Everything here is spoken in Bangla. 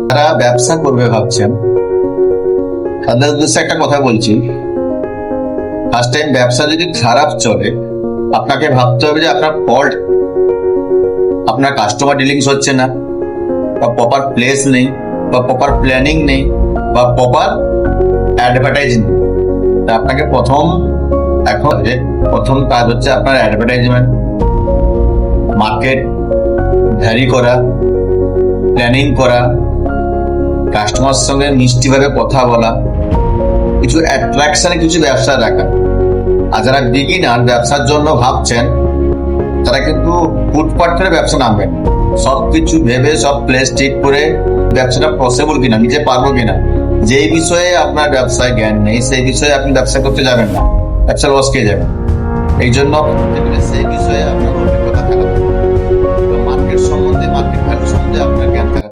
যারা ব্যবসা করবে ভাবছেন তাদের উদ্দেশ্যে একটা কথা বলছি। ফার্স্ট টাইম ব্যবসা যদি খারাপ চলে, আপনাকে ভাবতে হবে যে আপনার ফল্ট, আপনার কাস্টমার ডিলিংস হচ্ছে না, বা প্রপার প্লেস নেই, বা প্রপার প্ল্যানিং নেই, বা প্রপার অ্যাডভার্টাইজ নেই। তা আপনাকে প্রথম কাজ হচ্ছে আপনার অ্যাডভার্টাইজমেন্ট, মার্কেট ভ্যারি করা, প্ল্যানিং করা, কাস্টমার সঙ্গে মিষ্টিভাবে কথা বলা, কিছু অ্যাট্রাকশনে কিছু ব্যবসা রাখা। আর যারা বিগিনার ব্যবসার জন্য ভাবছেন তারা কিন্তু ফুটপাট করে ব্যবসা নামবেন। সবকিছু ভেবে সব প্লেস ঠিক করে ব্যবসাটা পসিবল কিনা, নিজে পারবো কিনা, যেই বিষয়ে আপনার ব্যবসায় জ্ঞান নেই সেই বিষয়ে আপনি ব্যবসা করতে যাবেন না, ব্যবসা লস খেয়ে যাবেন। এই জন্য সেই বিষয়ে